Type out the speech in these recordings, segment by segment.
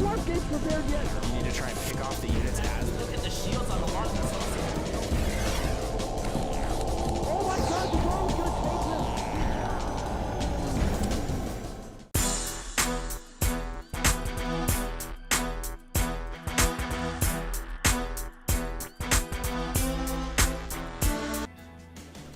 warp gate's prepared yet. You need to try and pick off the units as look at the shields on the mark. Oh my god, the drone's gonna take this.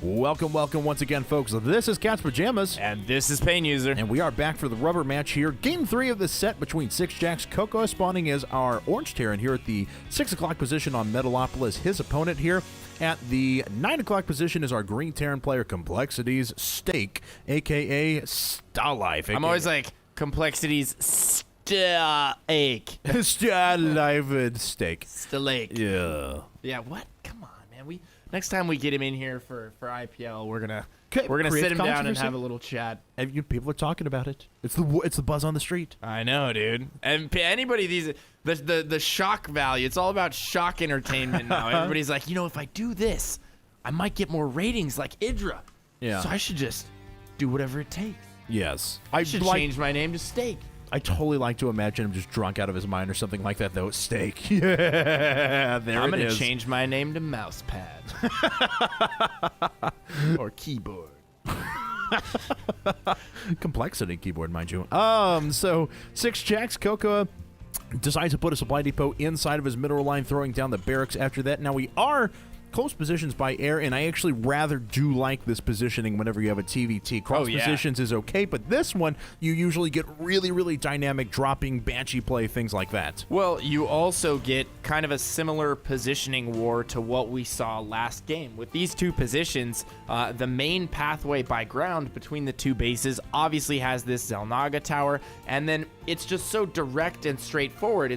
Welcome once again, folks. This is Cat's Pajamas. And this is Pain User. And we are back for the rubber match here. Game 3 of the set between Six Jacks. CocoA spawning as our Orange Terran here at the 6 o'clock position on Metalopolis. His opponent here at the 9 o'clock position is our Green Terran player, Complexities Steak, a.k.a. Starlife. I'm always like, Complexities Steak. Starlife Steak. Steak. Yeah. Yeah, what? Come on, man. Next time we get him in here for IPL, we're gonna Create sit him down and controversy. have a little chat. And people are talking about it. It's the buzz on the street. I know, dude. And anybody the shock value. It's all about shock entertainment now. Everybody's like, if I do this, I might get more ratings like Idra. Yeah. So I should just do whatever it takes. Yes. I should change my name to Steak. I totally like to imagine him just drunk out of his mind or something like that, though. Steak. Yeah, there I'm it gonna is. change my name to Mousepad or Keyboard. Complexity keyboard, mind you. So Six Jacks, CocoA decides to put a supply depot inside of his mineral line, throwing down the barracks after that. Now we are close positions by air, and I actually rather do like this positioning whenever you have a TVT. Cross positions is okay, but this one, you usually get really, really dynamic dropping, Banshee play, things like that. Well, you also get kind of a similar positioning war to what we saw last game. With these two positions, the main pathway by ground between the two bases obviously has this Xel'Naga tower, and then it's just so direct and straightforward.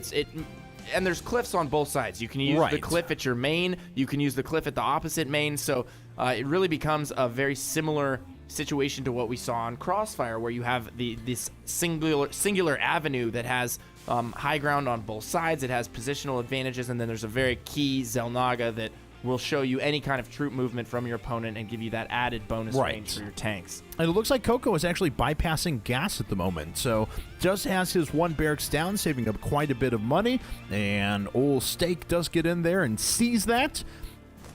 And there's cliffs on both sides. You can use the cliff at your main. You can use the cliff at the opposite main. So it really becomes a very similar situation to what we saw on Crossfire, where you have this singular avenue that has high ground on both sides. It has positional advantages, and then there's a very key Xel'Naga that will show you any kind of troop movement from your opponent and give you that added bonus range for your tanks. And it looks like CocoA is actually bypassing gas at the moment, so just has his one barracks down, saving up quite a bit of money, and old Steak does get in there and sees that.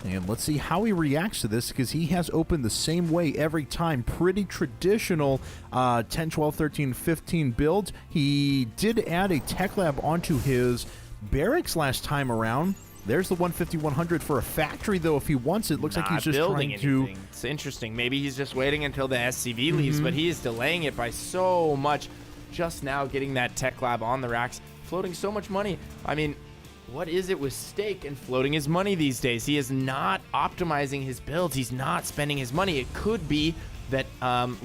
And let's see how he reacts to this, because he has opened the same way every time. Pretty traditional 10, 12, 13, 15 build. He did add a tech lab onto his barracks last time around. There's the 150-100 for a factory, though, if he wants it. Looks like he's just trying to... It's interesting. Maybe he's just waiting until the SCV leaves, but he is delaying it by so much. Just now getting that tech lab on the racks, floating so much money. I mean, what is it with Steak and floating his money these days? He is not optimizing his builds. He's not spending his money. It could be that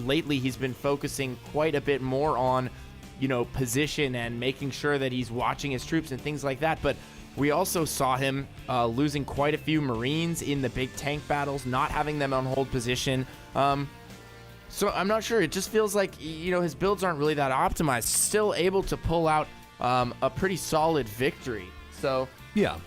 lately he's been focusing quite a bit more on, position and making sure that he's watching his troops and things like that. But we also saw him losing quite a few Marines in the big tank battles, not having them on hold position. So I'm not sure. It just feels like, his builds aren't really that optimized. Still able to pull out a pretty solid victory. So yeah,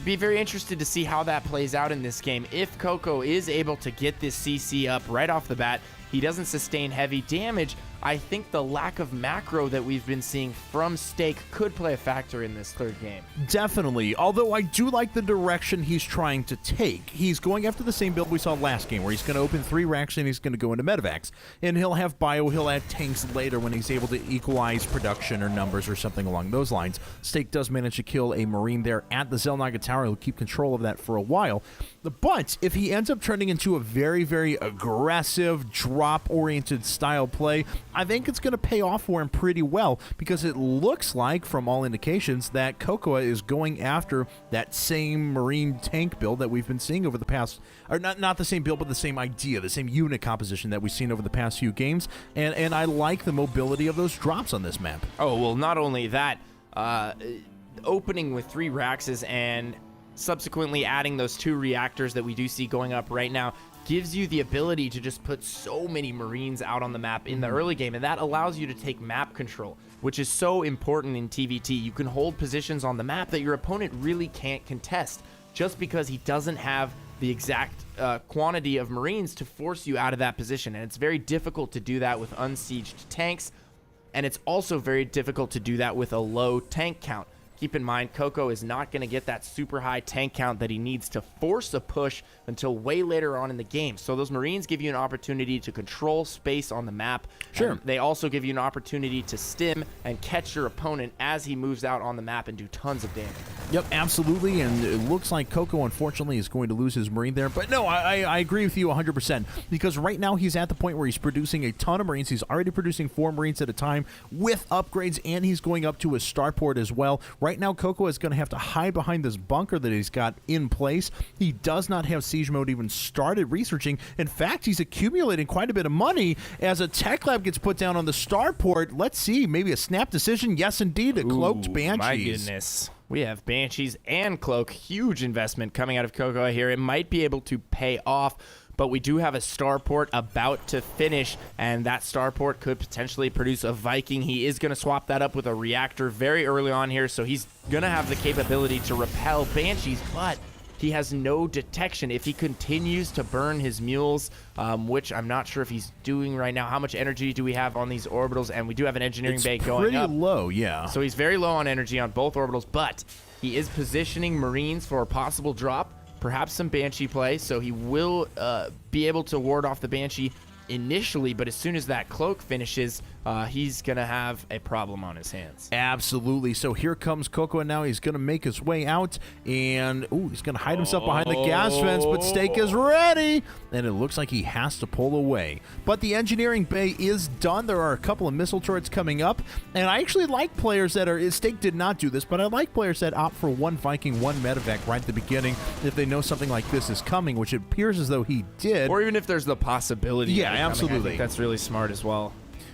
be very interested to see how that plays out in this game. If CocoA is able to get this CC up right off the bat, he doesn't sustain heavy damage. I think the lack of macro that we've been seeing from Steak could play a factor in this third game. Definitely, although I do like the direction he's trying to take. He's going after the same build we saw last game, where he's going to open 3 racks and he's going to go into medevacs. And he'll have bio, he'll add tanks later when he's able to equalize production or numbers or something along those lines. Steak does manage to kill a Marine there at the Xel'Naga Tower. He'll keep control of that for a while. But if he ends up turning into a very, very aggressive, drop-oriented style play, I think it's going to pay off for him pretty well, because it looks like, from all indications, that CocoA is going after that same Marine tank build that we've been seeing over the past, or not the same build, but the same idea, the same unit composition that we've seen over the past few games, and I like the mobility of those drops on this map. Oh, well, not only that, opening with 3 Raxes and subsequently adding those 2 reactors that we do see going up right now gives you the ability to just put so many Marines out on the map in the early game, and that allows you to take map control, which is so important in TVT. You can hold positions on the map that your opponent really can't contest, just because he doesn't have the exact quantity of Marines to force you out of that position, and it's very difficult to do that with unsieged tanks. and it's also very difficult to do that with a low tank count. Keep in mind, CocoA is not going to get that super high tank count that he needs to force a push until way later on in the game. So those Marines give you an opportunity to control space on the map. Sure. And they also give you an opportunity to stim and catch your opponent as he moves out on the map and do tons of damage. Yep, absolutely, and it looks like CocoA, unfortunately, is going to lose his Marine there. But no, I agree with you 100%, because right now he's at the point where he's producing a ton of Marines. He's already producing 4 Marines at a time with upgrades, and he's going up to a starport as well. Right now, CocoA is going to have to hide behind this bunker that he's got in place. He does not have Siege Mode even started researching. In fact, he's accumulating quite a bit of money as a tech lab gets put down on the starport. Let's see, maybe a snap decision. Yes, indeed, a cloaked Banshees. My goodness. We have Banshees and Cloak. Huge investment coming out of CocoA here. It might be able to pay off, but we do have a starport about to finish, and that starport could potentially produce a Viking. He is going to swap that up with a reactor very early on here, so he's going to have the capability to repel Banshees, but he has no detection. If he continues to burn his mules, which I'm not sure if he's doing right now. How much energy do we have on these orbitals? And we do have an engineering bay going up. Pretty low, yeah. So he's very low on energy on both orbitals, but he is positioning Marines for a possible drop, perhaps some Banshee play, so he will be able to ward off the Banshee initially, but as soon as that cloak finishes, he's going to have a problem on his hands. Absolutely. So here comes CocoA now. He's going to make his way out, and he's going to hide himself behind the gas vents, but Steak is ready, and it looks like he has to pull away. But the engineering bay is done. There are a couple of missile turrets coming up, and I actually like players that are, Steak did not do this, but I like players that opt for 1 Viking, 1 medevac right at the beginning if they know something like this is coming, which it appears as though he did. Or even if there's the possibility. Yeah, absolutely. I think that's really smart as well.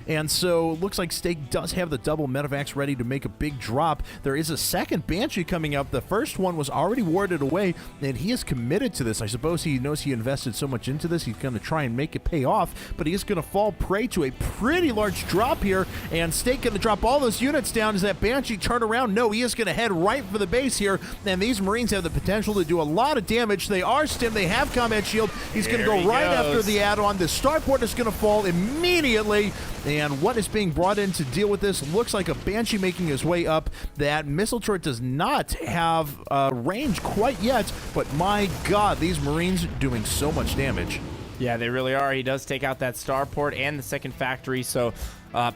And so it looks like Steak does have the double medevacs ready to make a big drop. There is a second Banshee coming up. The first one was already warded away, and he is committed to this. I suppose he knows he invested so much into this. He's going to try and make it pay off, but he is going to fall prey to a pretty large drop here, and Steak going to drop all those units down. Does that Banshee turn around? No, he is going to head right for the base here, and these Marines have the potential to do a lot of damage. They are stim. They have combat shield. He's going to go right after the add-on. The starport is going to fall immediately. And what is being brought in to deal with this looks like a Banshee making his way up. That missile turret does not have range quite yet, but my God, these Marines doing so much damage. Yeah, they really are. He does take out that starport and the second factory, so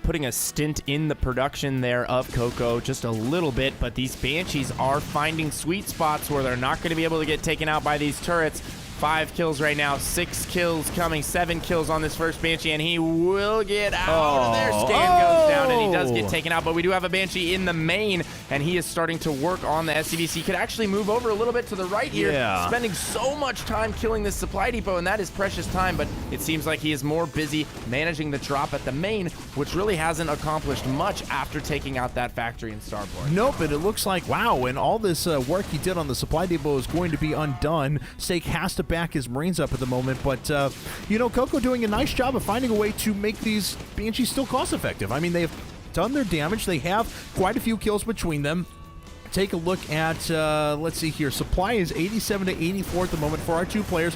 putting a stint in the production there of CocoA just a little bit, but these Banshees are finding sweet spots where they're not going to be able to get taken out by these turrets. 5 kills right now, 6 kills coming, 7 kills on this first Banshee, and he will get out of there. Scan goes down, and he does get taken out, but we do have a Banshee in the main, and he is starting to work on the SCVs. He could actually move over a little bit to the right here, spending so much time killing this supply depot, and that is precious time, but it seems like he is more busy managing the drop at the main, which really hasn't accomplished much after taking out that factory and starport. Nope, and it looks like, wow, and all this work he did on the supply depot is going to be undone. Steak has to back his Marines up at the moment, but CocoA doing a nice job of finding a way to make these Banshees still cost effective. I mean, they've done their damage. They have quite a few kills between them. Take a look at, let's see here. Supply is 87 to 84 at the moment for our 2 players.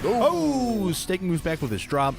Steak moves back with his drop.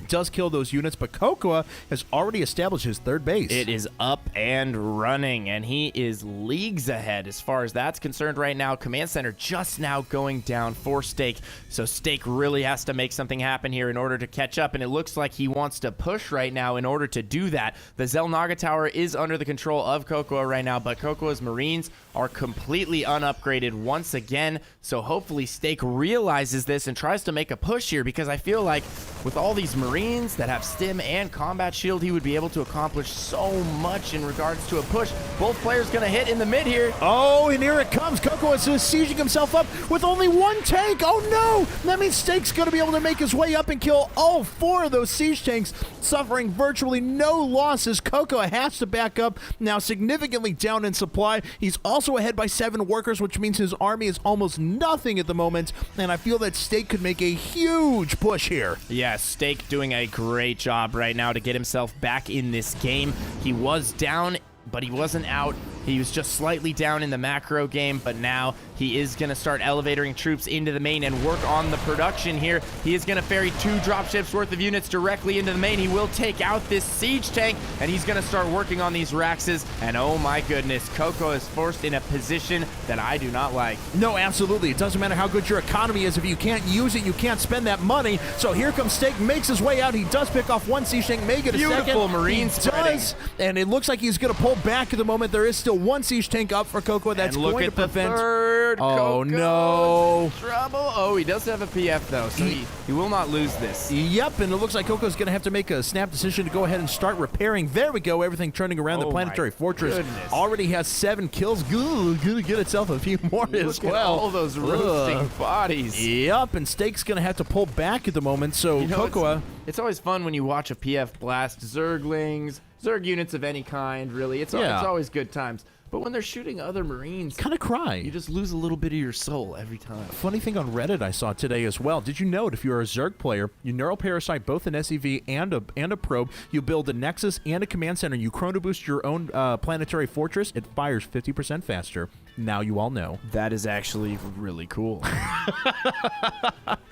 Does kill those units, but CocoA has already established his 3rd base. It is up and running, and he is leagues ahead as far as that's concerned right now. Command center just now going down for Steak, so Steak really has to make something happen here in order to catch up, and it looks like he wants to push right now in order to do that. The Zelnaga Tower is under the control of CocoA right now, but CoCoA's Marines are completely unupgraded once again, so hopefully Steak realizes this and tries to make a push here, because I feel like with all these Marines that have stim and combat shield, he would be able to accomplish so much in regards to a push. Both players going to hit in the mid here. Oh, and here it comes. CocoA is sieging himself up with only 1 tank. Oh no! That means Steak's going to be able to make his way up and kill all 4 of those siege tanks, suffering virtually no losses. CocoA has to back up, now significantly down in supply. He's also ahead by 7 workers, which means his army is almost nothing at the moment, and I feel that Steak could make a huge push here. Yeah, Steak doing a great job right now to get himself back in this game. He was down but he wasn't out. He was just slightly down in the macro game, but now he is going to start elevating troops into the main and work on the production here. He is going to ferry 2 dropships worth of units directly into the main. He will take out this siege tank, and he's going to start working on these Raxes. And oh my goodness, CocoA is forced in a position that I do not like. No, absolutely. It doesn't matter how good your economy is. If you can't use it, you can't spend that money. So here comes Steak, makes his way out. He does pick off 1 siege tank, may get a second. Beautiful marine spreading. Does, and it looks like he's going to pull back at the moment. There is still 1 siege tank up for CocoA. That's and look going at to prevent. The third. Oh, CocoA's no. in trouble. Oh, he does have a PF though, so he will not lose this. Yep, and it looks like CocoA's going to have to make a snap decision to go ahead and start repairing. There we go. Everything turning around. The planetary fortress goodness. already has 7 kills. Going to get itself a few more as Look well. at all those roasting bodies. Yep, and Steak's going to have to pull back at the moment. So You know, CocoA. It's always fun when you watch a PF blast Zerglings, Zerg units of any kind, really. It's always good times. But when they're shooting other Marines, Kind of cry. you just lose a little bit of your soul every time. Funny thing on Reddit I saw today as well. Did you note if you're a Zerg player, you neural parasite both an SEV and a probe, you build a Nexus and a command center, you chrono boost your own planetary fortress, it fires 50% faster. Now you all know. That is actually really cool.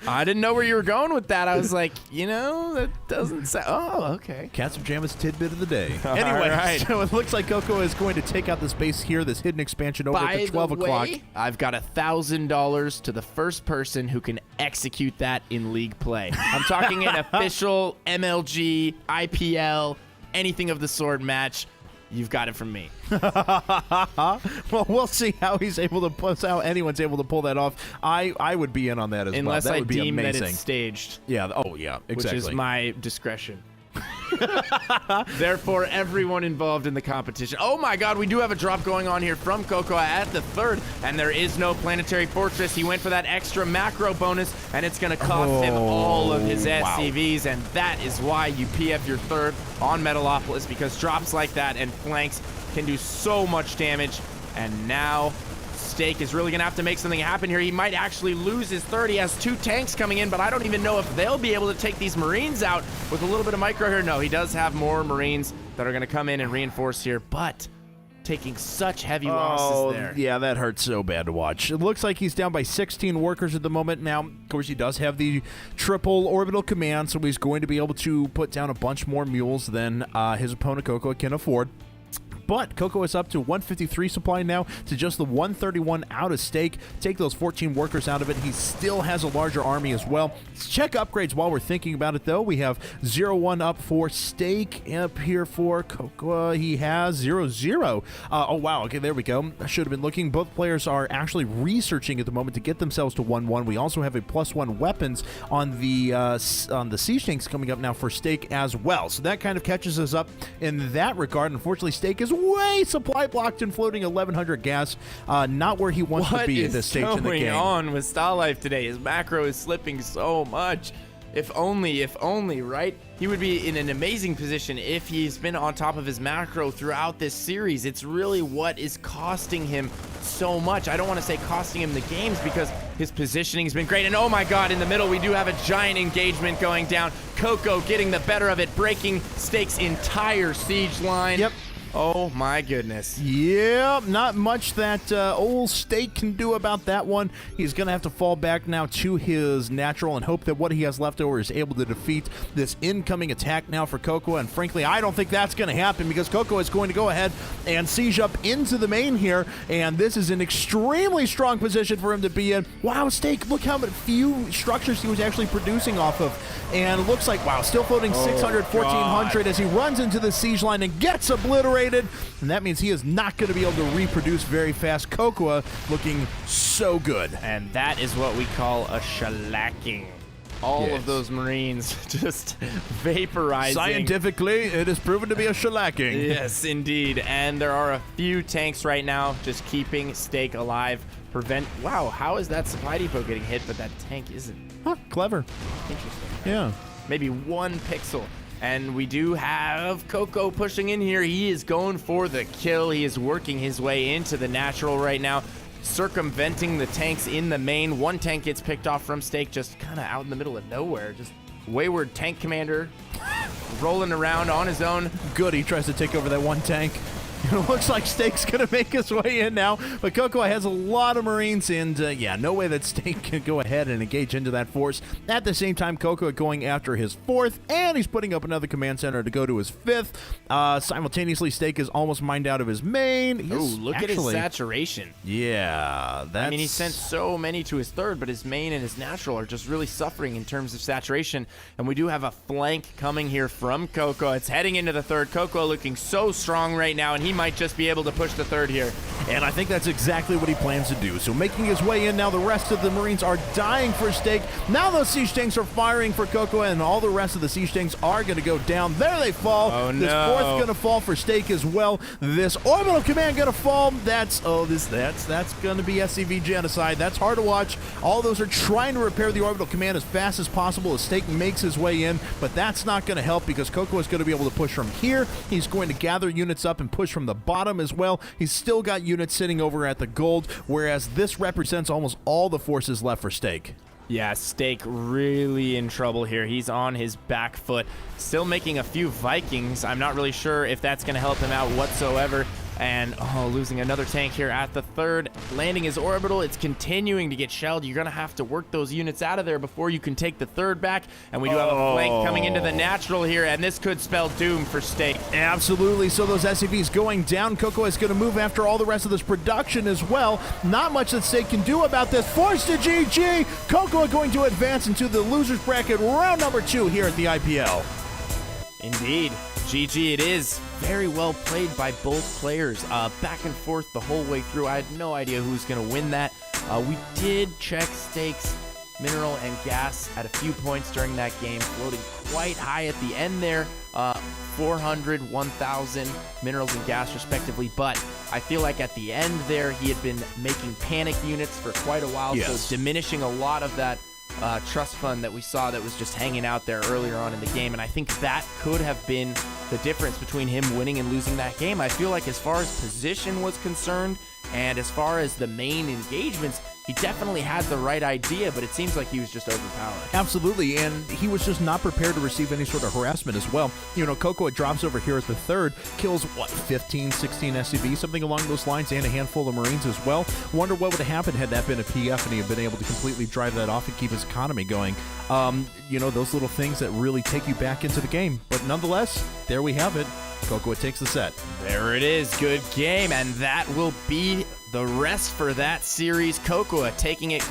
I didn't know where you were going with that. I was like, that doesn't sound... Oh, okay. Cat's Pajamas tidbit of the day. All Anyway, right. so it looks like CocoA is going to take out this base here, this hidden expansion over By at the 12 the o'clock. way, I've got $1,000 to the first person who can execute that in league play. I'm talking an official MLG, IPL, anything of the sort match. You've got it from me. Well, we'll see how he's able to how anyone's able to pull that off. I would be in on that as Unless well. That I would be deem amazing. that it's staged. Yeah. Oh, yeah. Exactly. Which is my discretion. Therefore, everyone involved in the competition. Oh my god, we do have a drop going on here from CocoA at the 3rd, and there is no planetary fortress. He went for that extra macro bonus, and it's going to cost him all of his SCVs, and that is why you PF your 3rd on Metalopolis, because drops like that and flanks can do so much damage. And now Steak is really going to have to make something happen here. He might actually lose his 3rd. He has 2 tanks coming in, but I don't even know if they'll be able to take these Marines out with a little bit of micro here. No, he does have more Marines that are going to come in and reinforce here, but taking such heavy losses there. Yeah, that hurts so bad to watch. It looks like he's down by 16 workers at the moment. Now, of course, he does have the triple orbital command, so he's going to be able to put down a bunch more mules than his opponent CocoA can afford. But CocoA is up to 153 supply now to just the 131 out of Steak. Take those 14 workers out of it. He still has a larger army as well. Let's check upgrades while we're thinking about it, though. We have 0-1 up for Steak. Up here for CocoA, he has 0-0. Oh, wow. Okay, there we go. I should have been looking. Both players are actually researching at the moment to get themselves to 1-1. We also have a +1 weapons on the siege tanks coming up now for Steak as well. So that kind of catches us up in that regard. Unfortunately, Steak is way supply blocked and floating 1100 gas. Not where he wants to be at this stage in the game. What is going on with Star Life today? His macro is slipping so much. If only, right? He would be in an amazing position if he's been on top of his macro throughout this series. It's really what is costing him so much. I don't want to say costing him the games because his positioning's been great. And oh my god, in the middle, we do have a giant engagement going down. CocoA getting the better of it, breaking Steak's entire siege line. Yep. Oh my goodness. Yeah, not much that old Steak can do about that one. He's going to have to fall back now to his natural and hope that what he has left over is able to defeat this incoming attack now for CocoA. And frankly, I don't think that's going to happen because CocoA is going to go ahead and siege up into the main here. And this is an extremely strong position for him to be in. Wow, Steak, look how few structures he was actually producing off of. And it looks like, wow, still floating 600, 1400 as he runs into the siege line and gets obliterated. And that means he is not going to be able to reproduce very fast. CocoA looking so good. And that is what we call a shellacking. All of those Marines just vaporizing. Scientifically, it is proven to be a shellacking. Yes, indeed. And there are a few tanks right now just keeping Steak alive. Wow, how is that supply depot getting hit, but that tank isn't? Huh, clever. Interesting. Yeah. Maybe 1 pixel. And we do have CocoA pushing in here. He is going for the kill. He is working his way into the natural right now, circumventing the tanks in the main. 1 tank gets picked off from Steak, just kind of out in the middle of nowhere. Just wayward tank commander rolling around on his own. Good, he tries to take over that 1 tank. It looks like Steak's going to make his way in now, but CocoA has a lot of Marines, and yeah, no way that Steak can go ahead and engage into that force. At the same time, CocoA going after his 4th, and he's putting up another command center to go to his 5th. Simultaneously, Steak is almost mined out of his main. Oh, look at his saturation. Yeah, that's... I mean, he sent so many to his 3rd, but his main and his natural are just really suffering in terms of saturation, and we do have a flank coming here from CocoA. It's heading into the 3rd. CocoA looking so strong right now, and he might just be able to push the 3rd here. And I think that's exactly what he plans to do. So making his way in now, the rest of the Marines are dying for Steak. Now those siege tanks are firing for CocoA, and all the rest of the siege tanks are going to go down. There they fall. Oh, no. This 4th going to fall for Steak as well. This orbital command going to fall. That's going to be SCV genocide. That's hard to watch. All those are trying to repair the orbital command as fast as possible as Steak makes his way in, but that's not going to help because CocoA is going to be able to push from here. He's going to gather units up and push from the bottom as well. He's still got units sitting over at the gold, whereas this represents almost all the forces left for Steak. Yeah, Steak really in trouble here. He's on his back foot, still making a few Vikings. I'm not really sure if that's going to help him out whatsoever. And, losing another tank here at the 3rd. Landing his orbital. It's continuing to get shelled. You're going to have to work those units out of there before you can take the 3rd back. And we do have a flank coming into the natural here, and this could spell doom for Steak. Absolutely. So those SCVs going down. CocoA is going to move after all the rest of this production as well. Not much that Steak can do about this. Forced to GG. CocoA going to advance into the losers bracket round number 2 here at the IPL. Indeed. GG it is. Very well played by both players. Back and forth the whole way through. I had no idea who was going to win that. We did check Steak's mineral and gas at a few points during that game, floating quite high at the end there. 400, 1,000 minerals and gas respectively, but I feel like at the end there he had been making panic units for quite a while, so diminishing a lot of that trust fund that we saw that was just hanging out there earlier on in the game, and I think that could have been the difference between him winning and losing that game. I feel like as far as position was concerned and as far as the main engagements, he definitely had the right idea, but it seems like he was just overpowered. Absolutely, and he was just not prepared to receive any sort of harassment as well. You know, CocoA drops over here at the 3rd, kills, 15, 16 SCVs, something along those lines, and a handful of Marines as well. Wonder what would have happened had that been a PF and he had been able to completely drive that off and keep his economy going. You know, those little things that really take you back into the game. But nonetheless, there we have it. CocoA takes the set. There it is. Good game, and that will be the rest for that series. CocoA taking it.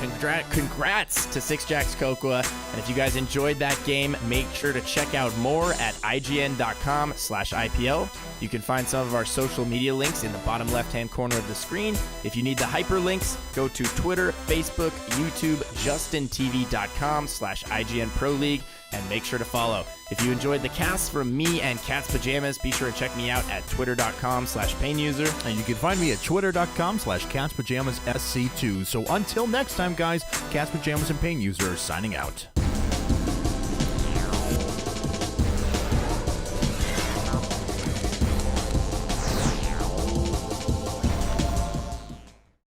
Congrats to 6jacks CocoA. And if you guys enjoyed that game, make sure to check out more at ign.com/IPL. You can find some of our social media links in the bottom left-hand corner of the screen. If you need the hyperlinks, go to Twitter, Facebook, YouTube, justintv.com/IGN Pro League, and make sure to follow. If you enjoyed the cast from me and Cat's Pajamas, be sure to check me out at twitter.com/PainUser. And you can find me at twitter.com/CatsPajamasSC2. So until next time, guys, Cat's Pajamas and Pain User signing out.